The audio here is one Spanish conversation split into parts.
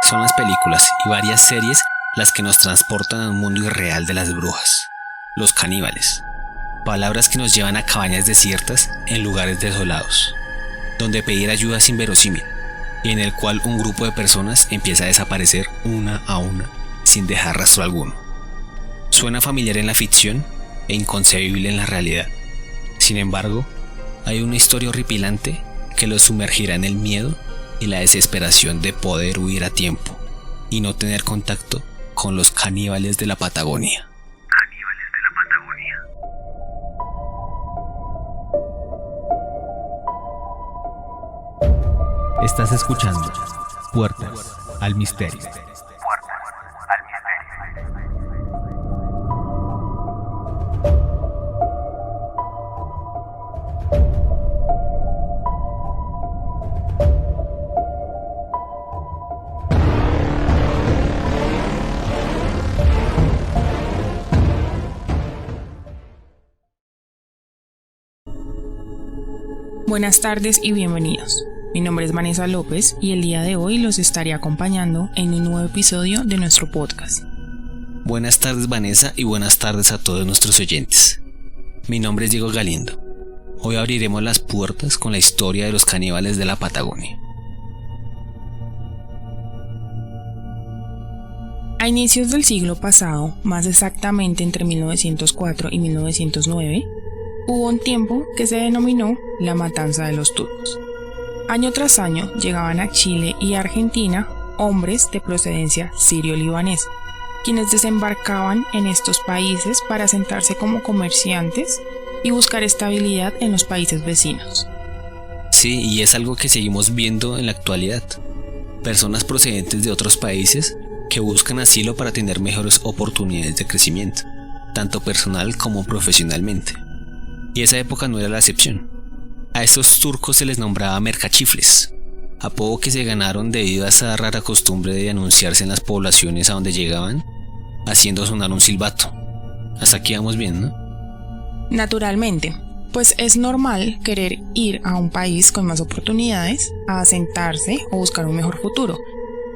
Son las películas y varias series las que nos transportan a un mundo irreal de las brujas, los caníbales. Palabras que nos llevan a cabañas desiertas en lugares desolados, donde pedir ayuda es inverosímil y en el cual un grupo de personas empieza a desaparecer una a una sin dejar rastro alguno. Suena familiar en la ficción e inconcebible en la realidad. Sin embargo, hay una historia horripilante que los sumergirá en el miedo y la desesperación de poder huir a tiempo y no tener contacto con los caníbales de la Patagonia. Estás escuchando Puertas al Misterio. Buenas tardes y bienvenidos. Mi nombre es Vanessa López y el día de hoy los estaré acompañando en un nuevo episodio de nuestro podcast. Buenas tardes, Vanessa, y buenas tardes a todos nuestros oyentes. Mi nombre es Diego Galindo. Hoy abriremos las puertas con la historia de los caníbales de la Patagonia. A inicios del siglo pasado, más exactamente entre 1904 y 1909, hubo un tiempo que se denominó la Matanza de los Turcos. Año tras año llegaban a Chile y Argentina hombres de procedencia sirio-libanesa, quienes desembarcaban en estos países para asentarse como comerciantes y buscar estabilidad en los países vecinos. Sí, y es algo que seguimos viendo en la actualidad. Personas procedentes de otros países que buscan asilo para tener mejores oportunidades de crecimiento, tanto personal como profesionalmente. Y esa época no era la excepción. A estos turcos se les nombraba mercachifles, apodo que se ganaron debido a esa rara costumbre de anunciarse en las poblaciones a donde llegaban, haciendo sonar un silbato. Hasta aquí vamos bien, ¿no? Naturalmente, pues es normal querer ir a un país con más oportunidades, a asentarse o buscar un mejor futuro.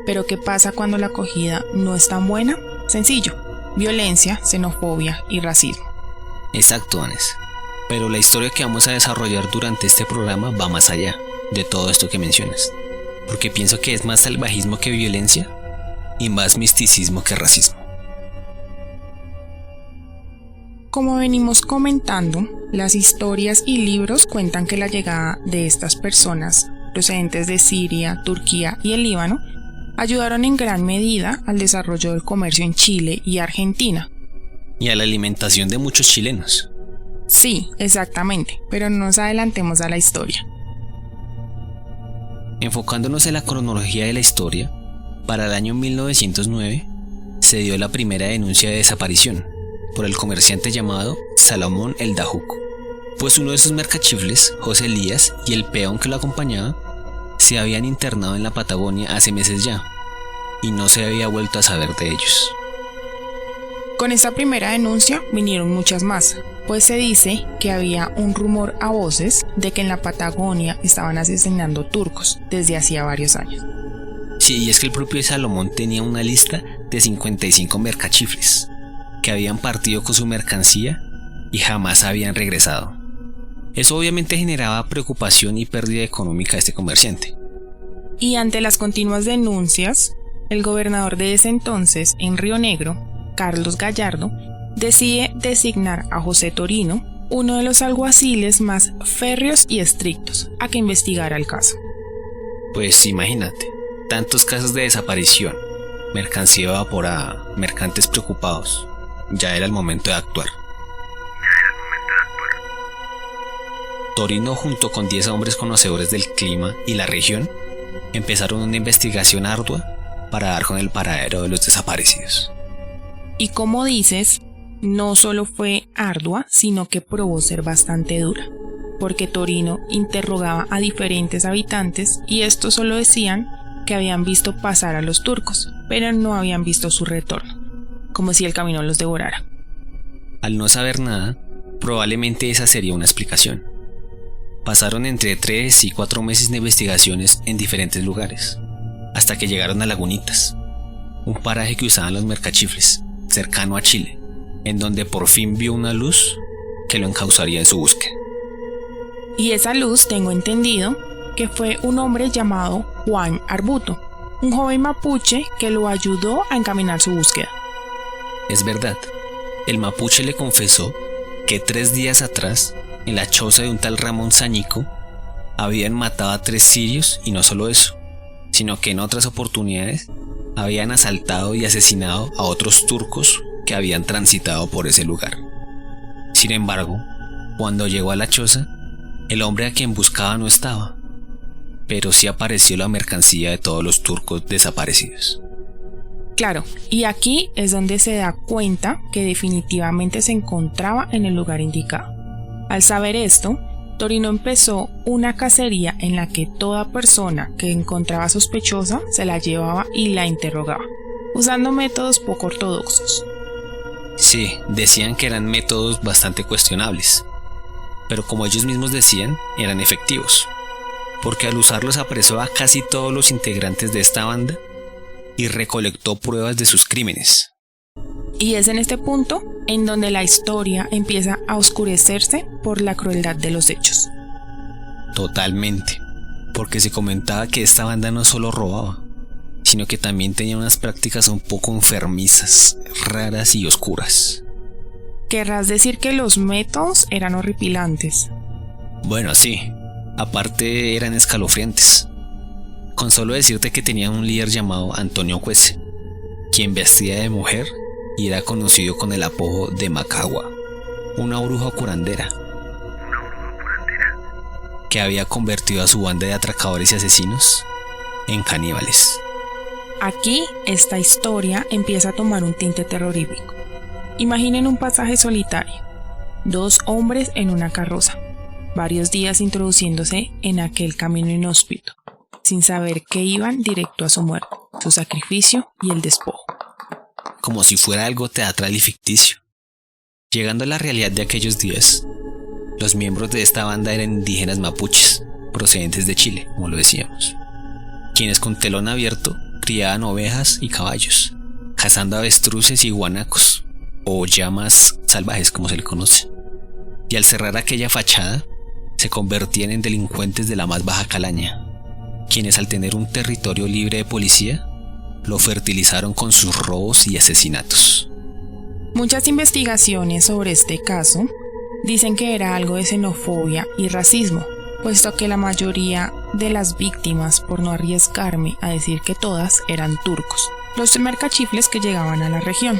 Pero ¿qué pasa cuando la acogida no es tan buena? Sencillo: violencia, xenofobia y racismo. Exacto, Vanessa. Pero la historia que vamos a desarrollar durante este programa va más allá de todo esto que mencionas, porque pienso que es más salvajismo que violencia y más misticismo que racismo. Como venimos comentando, las historias y libros cuentan que la llegada de estas personas procedentes de Siria, Turquía y el Líbano ayudaron en gran medida al desarrollo del comercio en Chile y Argentina. Y a la alimentación de muchos chilenos. Sí, exactamente, pero no nos adelantemos a la historia. Enfocándonos en la cronología de la historia, para el año 1909 se dio la primera denuncia de desaparición por el comerciante llamado Salomón el Dajuco, pues uno de sus mercachifles, José Elías, y el peón que lo acompañaba se habían internado en la Patagonia hace meses ya, y no se había vuelto a saber de ellos. Con esta primera denuncia vinieron muchas más, pues se dice que había un rumor a voces de que en la Patagonia estaban asesinando turcos desde hacía varios años. Sí, y es que el propio Salomón tenía una lista de 55 mercachifles que habían partido con su mercancía y jamás habían regresado. Eso obviamente generaba preocupación y pérdida económica a este comerciante. Y ante las continuas denuncias, el gobernador de ese entonces en Río Negro, Carlos Gallardo, decide designar a José Torino, uno de los alguaciles más férreos y estrictos, a que investigara el caso. Pues imagínate, tantos casos de desaparición, mercancía evaporada, mercantes preocupados. Ya era el momento de actuar. Torino, junto con 10 hombres conocedores del clima y la región, empezaron una investigación ardua para dar con el paradero de los desaparecidos. Y como dices, no solo fue ardua, sino que probó ser bastante dura, porque Torino interrogaba a diferentes habitantes y estos solo decían que habían visto pasar a los turcos, pero no habían visto su retorno, como si el camino los devorara. Al no saber nada, probablemente esa sería una explicación. Pasaron entre 3 y 4 meses de investigaciones en diferentes lugares, hasta que llegaron a Lagunitas, un paraje que usaban los mercachifles, cercano a Chile, en donde por fin vio una luz que lo encauzaría en su búsqueda. Y esa luz, tengo entendido, que fue un hombre llamado Juan Arbuto, un joven mapuche que lo ayudó a encaminar su búsqueda. Es verdad, el mapuche le confesó que 3 días atrás, en la choza de un tal Ramón Sañico, habían matado a 3 sirios, y no solo eso, sino que en otras oportunidades habían asaltado y asesinado a otros turcos que habían transitado por ese lugar. Sin embargo, cuando llegó a la choza, el hombre a quien buscaba no estaba, pero sí apareció la mercancía de todos los turcos desaparecidos. Claro, y aquí es donde se da cuenta que definitivamente se encontraba en el lugar indicado. Al saber esto, Torino empezó una cacería en la que toda persona que encontraba sospechosa se la llevaba y la interrogaba, usando métodos poco ortodoxos. Sí, decían que eran métodos bastante cuestionables, pero como ellos mismos decían, eran efectivos, porque al usarlos apresó a casi todos los integrantes de esta banda y recolectó pruebas de sus crímenes. Y es en este punto en donde la historia empieza a oscurecerse por la crueldad de los hechos. Totalmente, porque se comentaba que esta banda no solo robaba, sino que también tenía unas prácticas un poco enfermizas, raras y oscuras. Querrás decir que los métodos eran horripilantes. Bueno, sí, aparte eran escalofriantes. Con solo decirte que tenían un líder llamado Antonio Cuese, quien vestía de mujer y era conocido con el apodo de Macagua, una bruja curandera, que había convertido a su banda de atracadores y asesinos en caníbales. Aquí esta historia empieza a tomar un tinte terrorífico. Imaginen un pasaje solitario, 2 hombres en una carroza, varios días introduciéndose en aquel camino inhóspito, sin saber que iban directo a su muerte, su sacrificio y el despojo. Como si fuera algo teatral y ficticio. Llegando a la realidad de aquellos días, los miembros de esta banda eran indígenas mapuches, procedentes de Chile, como lo decíamos, quienes con telón abierto criaban ovejas y caballos, cazando avestruces y guanacos, o llamas salvajes como se le conoce. Y al cerrar aquella fachada, se convertían en delincuentes de la más baja calaña, quienes al tener un territorio libre de policía, lo fertilizaron con sus robos y asesinatos. Muchas investigaciones sobre este caso dicen que era algo de xenofobia y racismo, puesto que la mayoría de las víctimas, por no arriesgarme a decir que todas, eran turcos, los mercachifles que llegaban a la región.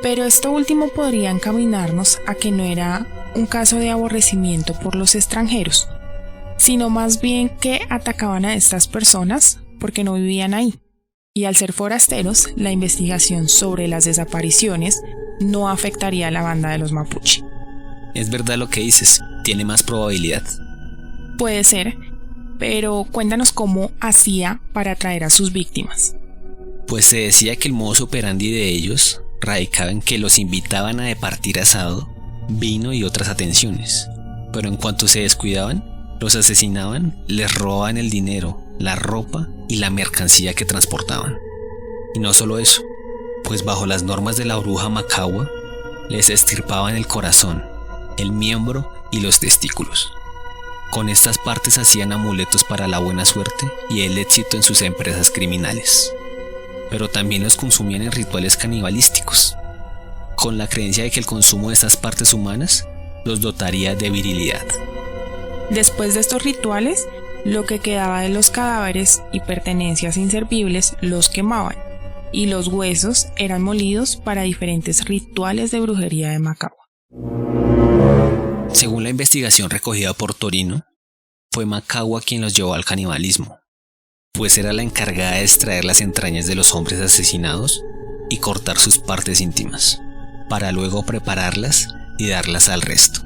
Pero esto último podría encaminarnos a que no era un caso de aborrecimiento por los extranjeros, sino más bien que atacaban a estas personas porque no vivían ahí. Y al ser forasteros, la investigación sobre las desapariciones no afectaría a la banda de los mapuche. Es verdad lo que dices, tiene más probabilidad. Puede ser, pero cuéntanos cómo hacía para atraer a sus víctimas. Pues se decía que el modus operandi de ellos radicaba en que los invitaban a departir asado, vino y otras atenciones, pero en cuanto se descuidaban, los asesinaban, les robaban el dinero, la ropa y la mercancía que transportaban. Y no solo eso, pues bajo las normas de la bruja Macagua, les extirpaban el corazón, el miembro y los testículos. Con estas partes hacían amuletos para la buena suerte y el éxito en sus empresas criminales. Pero también los consumían en rituales canibalísticos, con la creencia de que el consumo de estas partes humanas los dotaría de virilidad. Después de estos rituales, lo que quedaba de los cadáveres y pertenencias inservibles los quemaban, y los huesos eran molidos para diferentes rituales de brujería de Macagua. Según la investigación recogida por Torino, fue Macagua quien los llevó al canibalismo, pues era la encargada de extraer las entrañas de los hombres asesinados y cortar sus partes íntimas, para luego prepararlas y darlas al resto.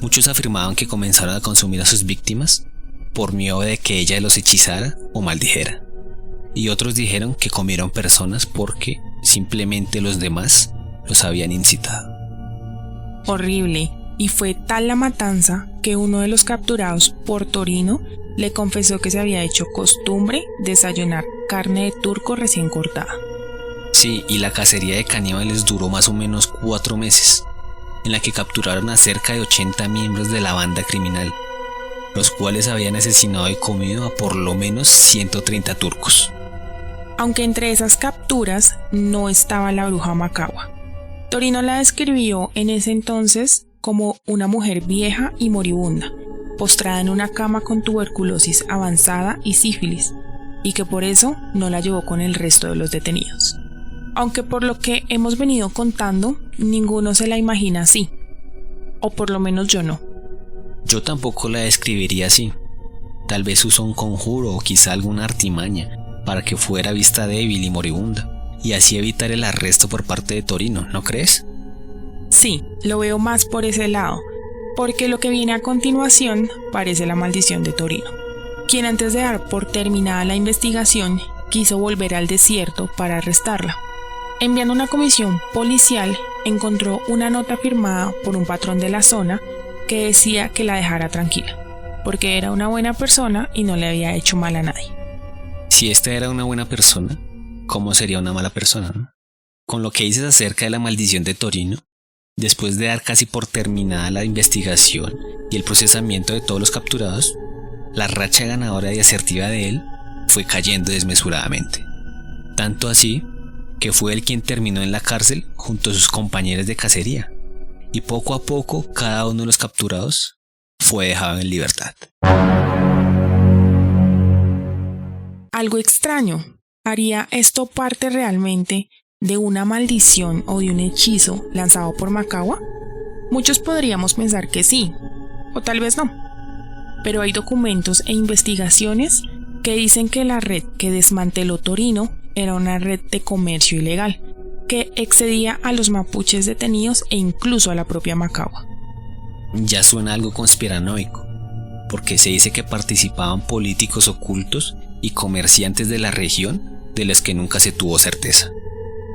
Muchos afirmaban que comenzaron a consumir a sus víctimas por miedo de que ella los hechizara o maldijera, y otros dijeron que comieron personas porque simplemente los demás los habían incitado. Horrible, y fue tal la matanza que uno de los capturados por Torino le confesó que se había hecho costumbre desayunar carne de turco recién cortada. Sí, y la cacería de caníbales duró más o menos 4 meses, en la que capturaron a cerca de 80 miembros de la banda criminal, los cuales habían asesinado y comido a por lo menos 130 turcos. Aunque entre esas capturas no estaba la bruja Macagua. Torino la describió en ese entonces como una mujer vieja y moribunda, postrada en una cama con tuberculosis avanzada y sífilis, y que por eso no la llevó con el resto de los detenidos. Aunque por lo que hemos venido contando, ninguno se la imagina así, o por lo menos yo no. Yo tampoco la describiría así. Tal vez usó un conjuro o quizá alguna artimaña para que fuera vista débil y moribunda, y así evitar el arresto por parte de Torino, ¿no crees? Sí, lo veo más por ese lado, porque lo que viene a continuación parece la maldición de Torino, quien antes de dar por terminada la investigación quiso volver al desierto para arrestarla. Enviando una comisión policial, encontró una nota firmada por un patrón de la zona que decía que la dejara tranquila, porque era una buena persona y no le había hecho mal a nadie. Si esta era una buena persona, ¿cómo sería una mala persona, no? Con lo que dices acerca de la maldición de Torino, después de dar casi por terminada la investigación y el procesamiento de todos los capturados, la racha ganadora y asertiva de él fue cayendo desmesuradamente. Tanto así que fue él quien terminó en la cárcel junto a sus compañeros de cacería, y poco a poco cada uno de los capturados fue dejado en libertad. Algo extraño. ¿Haría esto parte realmente de una maldición o de un hechizo lanzado por Macagua? Muchos podríamos pensar que sí, o tal vez no. Pero hay documentos e investigaciones que dicen que la red que desmanteló Torino era una red de comercio ilegal, que excedía a los mapuches detenidos e incluso a la propia Macagua. Ya suena algo conspiranoico, porque se dice que participaban políticos ocultos y comerciantes de la región de los que nunca se tuvo certeza.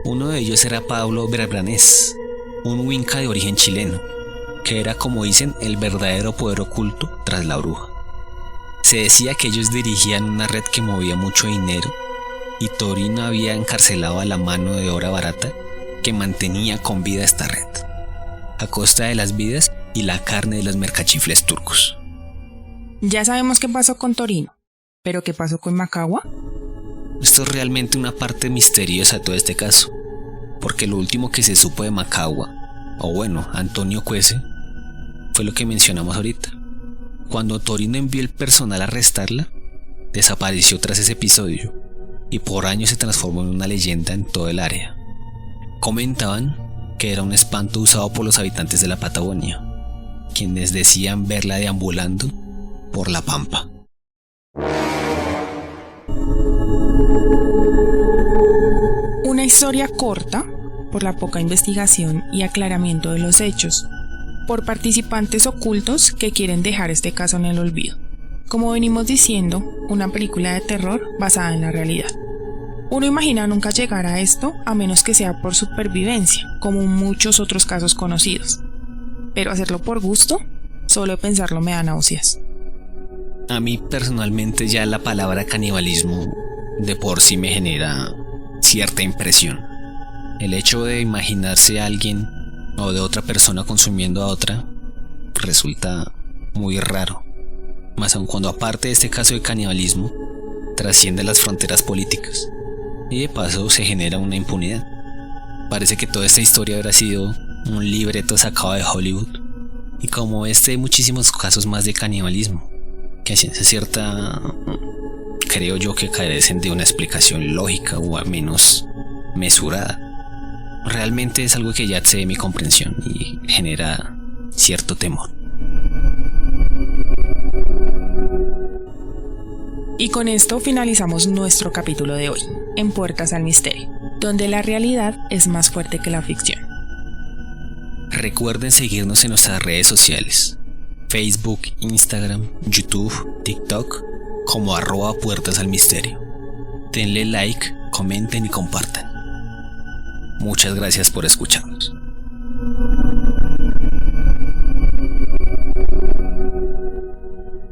Uno de ellos era Pablo Bravranés, un huinca de origen chileno, que era, como dicen, el verdadero poder oculto tras la bruja. Se decía que ellos dirigían una red que movía mucho dinero, y Torino había encarcelado a la mano de obra barata que mantenía con vida esta red, a costa de las vidas y la carne de los mercachifles turcos. Ya sabemos qué pasó con Torino, pero ¿qué pasó con Macagua? Esto es realmente una parte misteriosa de todo este caso, porque lo último que se supo de Macagua, o bueno, Antonio Cuese, fue lo que mencionamos ahorita. Cuando Torino envió el personal a arrestarla, desapareció tras ese episodio, y por años se transformó en una leyenda en todo el área. Comentaban que era un espanto usado por los habitantes de la Patagonia, quienes decían verla deambulando por la pampa. Una historia corta, por la poca investigación y aclaramiento de los hechos, por participantes ocultos que quieren dejar este caso en el olvido. Como venimos diciendo, una película de terror basada en la realidad. Uno imagina nunca llegar a esto a menos que sea por supervivencia, como muchos otros casos conocidos. Pero hacerlo por gusto, solo de pensarlo me da náuseas. A mí personalmente ya la palabra canibalismo de por sí me genera cierta impresión. El hecho de imaginarse a alguien o de otra persona consumiendo a otra resulta muy raro. Más aun cuando, aparte de este caso de canibalismo, trasciende las fronteras políticas y de paso se genera una impunidad. Parece que toda esta historia habrá sido un libreto sacado de Hollywood, y como este hay muchísimos casos más de canibalismo que a ciencia cierta creo yo que carecen de una explicación lógica o al menos mesurada. Realmente es algo que ya excede mi comprensión y genera cierto temor. Y con esto finalizamos nuestro capítulo de hoy, en Puertas al Misterio, donde la realidad es más fuerte que la ficción. Recuerden seguirnos en nuestras redes sociales: Facebook, Instagram, YouTube, TikTok, como @puertasalmisterio. Denle like, comenten y compartan. Muchas gracias por escucharnos.